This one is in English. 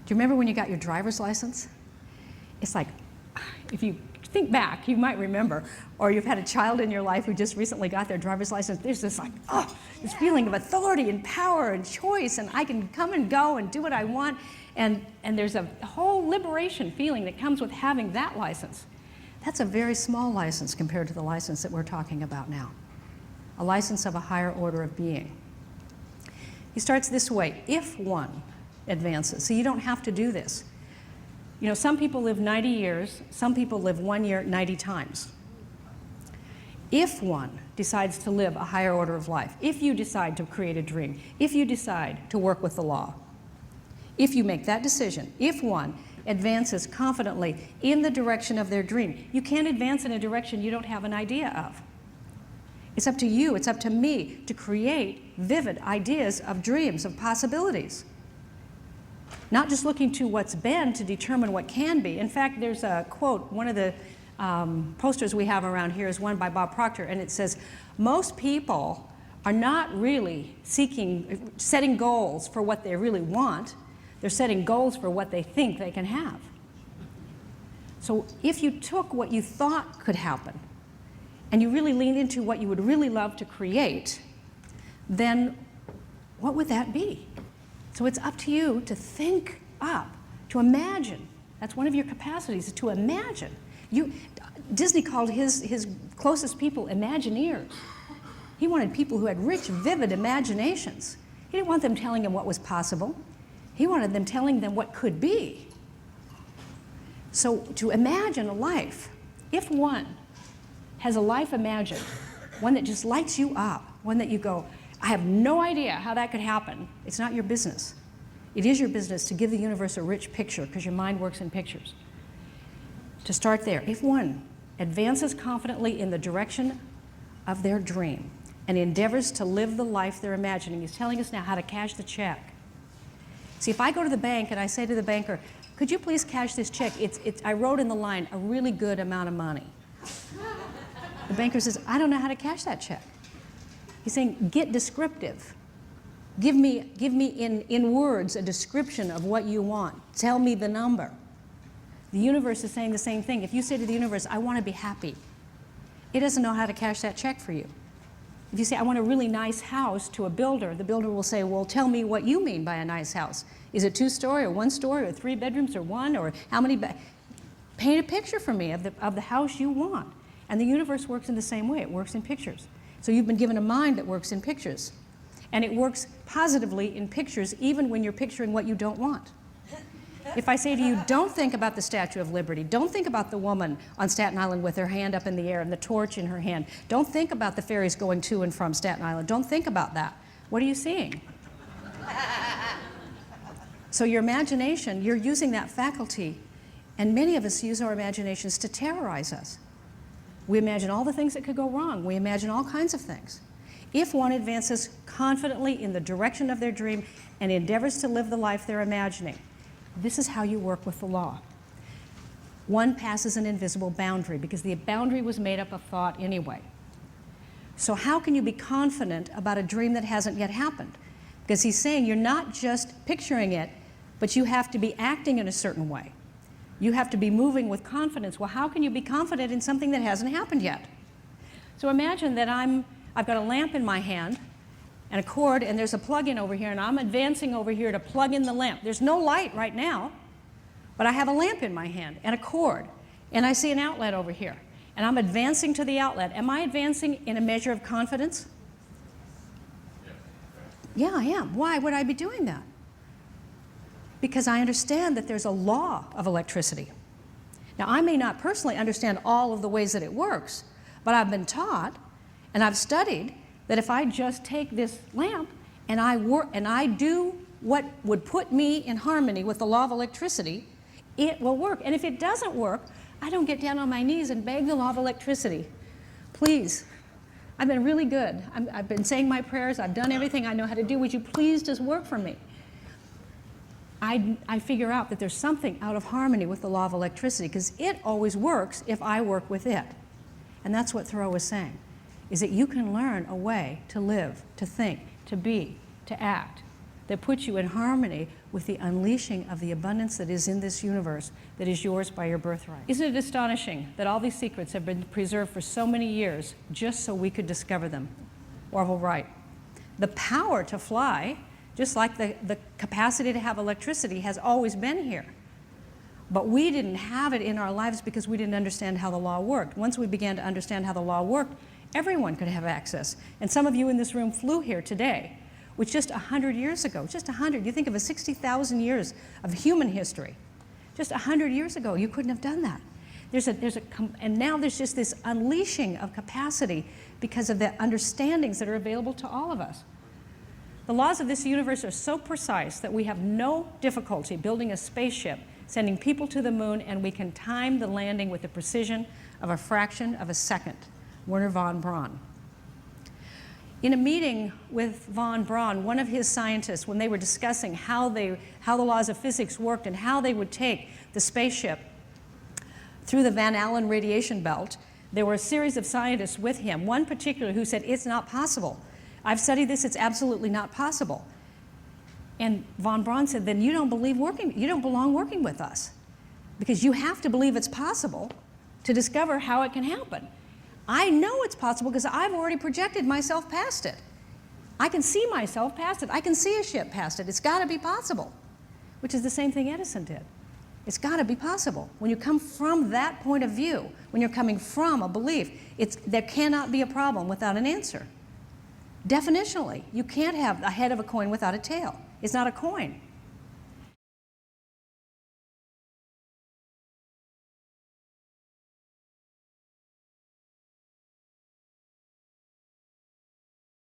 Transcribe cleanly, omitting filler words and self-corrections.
Do you remember when you got your driver's license? It's like, if you think back, you might remember, or you've had a child in your life who just recently got their driver's license, there's this like, oh, this feeling of authority and power and choice, and I can come and go and do what I want, and there's a whole liberation feeling that comes with having that license. That's a very small license compared to the license that we're talking about now, a license of a higher order of being. He starts this way, if one advances. So you don't have to do this. You know, some people live 90 years, some people live 1 year 90 times. If one decides to live a higher order of life, if you decide to create a dream, if you decide to work with the law, if you make that decision, if one advances confidently in the direction of their dream, you can't advance in a direction you don't have an idea of. It's up to you, it's up to me to create vivid ideas of dreams, of possibilities. Not just looking to what's been to determine what can be. In fact, there's a quote, one of the posters we have around here is one by Bob Proctor, and it says, most people are not really setting goals for what they really want. They're setting goals for what they think they can have. So if you took what you thought could happen and you really leaned into what you would really love to create, then what would that be? So it's up to you to think up, to imagine. That's one of your capacities, is to imagine. Disney called his closest people Imagineers. He wanted people who had rich, vivid imaginations. He didn't want them telling him what was possible. He wanted them telling them what could be. So to imagine a life, if one has a life imagined, one that just lights you up, one that you go, I have no idea how that could happen. It's not your business. It is your business to give the universe a rich picture, because your mind works in pictures. To start there, if one advances confidently in the direction of their dream and endeavors to live the life they're imagining, he's telling us now how to cash the check. See, if I go to the bank and I say to the banker, could you please cash this check? I wrote in the line, a really good amount of money. The banker says, I don't know how to cash that check. He's saying, get descriptive. Give me in words a description of what you want. Tell me the number. The universe is saying the same thing. If you say to the universe, I want to be happy, it doesn't know how to cash that check for you. If you say, I want a really nice house to a builder, the builder will say, well, tell me what you mean by a nice house. Is it 2-story or 1-story or 3 bedrooms or 1, or how many? Paint a picture for me of the house you want. And the universe works in the same way. It works in pictures. So you've been given a mind that works in pictures. And it works positively in pictures even when you're picturing what you don't want. If I say to you, don't think about the Statue of Liberty, don't think about the woman on Staten Island with her hand up in the air and the torch in her hand, don't think about the ferries going to and from Staten Island, don't think about that. What are you seeing? So your imagination, you're using that faculty, and many of us use our imaginations to terrorize us. We imagine all the things that could go wrong. We imagine all kinds of things. If one advances confidently in the direction of their dream and endeavors to live the life they're imagining, this is how you work with the law. One passes an invisible boundary, because the boundary was made up of thought anyway. So how can you be confident about a dream that hasn't yet happened? Because he's saying you're not just picturing it, but you have to be acting in a certain way. You have to be moving with confidence. Well, how can you be confident in something that hasn't happened yet? So imagine that I've got a lamp in my hand and a cord, and there's a plug-in over here, and I'm advancing over here to plug in the lamp. There's no light right now, but I have a lamp in my hand and a cord, and I see an outlet over here, and I'm advancing to the outlet. Am I advancing in a measure of confidence? Yeah, I am. Why would I be doing that? Because I understand that there's a law of electricity. Now, I may not personally understand all of the ways that it works, but I've been taught and I've studied that if I just take this lamp and I do what would put me in harmony with the law of electricity, it will work. And if it doesn't work, I don't get down on my knees and beg the law of electricity. Please, I've been really good. I've been saying my prayers. I've done everything I know how to do. Would you please just work for me? I figure out that there's something out of harmony with the law of electricity, because it always works if I work with it. And that's what Thoreau was saying, is that you can learn a way to live, to think, to be, to act that puts you in harmony with the unleashing of the abundance that is in this universe, that is yours by your birthright. Isn't it astonishing that all these secrets have been preserved for so many years just so we could discover them? Orville Wright. The power to fly, just like the capacity to have electricity, has always been here. But we didn't have it in our lives because we didn't understand how the law worked. Once we began to understand how the law worked, everyone could have access. And some of you in this room flew here today, which just 100 years ago, just 100, you think of a 60,000 years of human history. Just 100 years ago, you couldn't have done that. And now there's just this unleashing of capacity because of the understandings that are available to all of us. The laws of this universe are so precise that we have no difficulty building a spaceship, sending people to the moon, and we can time the landing with the precision of a fraction of a second. Wernher von Braun. In a meeting with von Braun, one of his scientists, when they were discussing how the laws of physics worked and how they would take the spaceship through the Van Allen radiation belt, there were a series of scientists with him, one particular who said, "It's not possible. I've studied this, it's absolutely not possible." And von Braun said, "Then you don't belong working with us, because you have to believe it's possible to discover how it can happen. I know it's possible because I've already projected myself past it. I can see myself past it. I can see a ship past it. It's got to be possible," which is the same thing Edison did. It's got to be possible. When you come from that point of view, when you're coming from a belief, there cannot be a problem without an answer. Definitionally, you can't have a head of a coin without a tail. It's not a coin.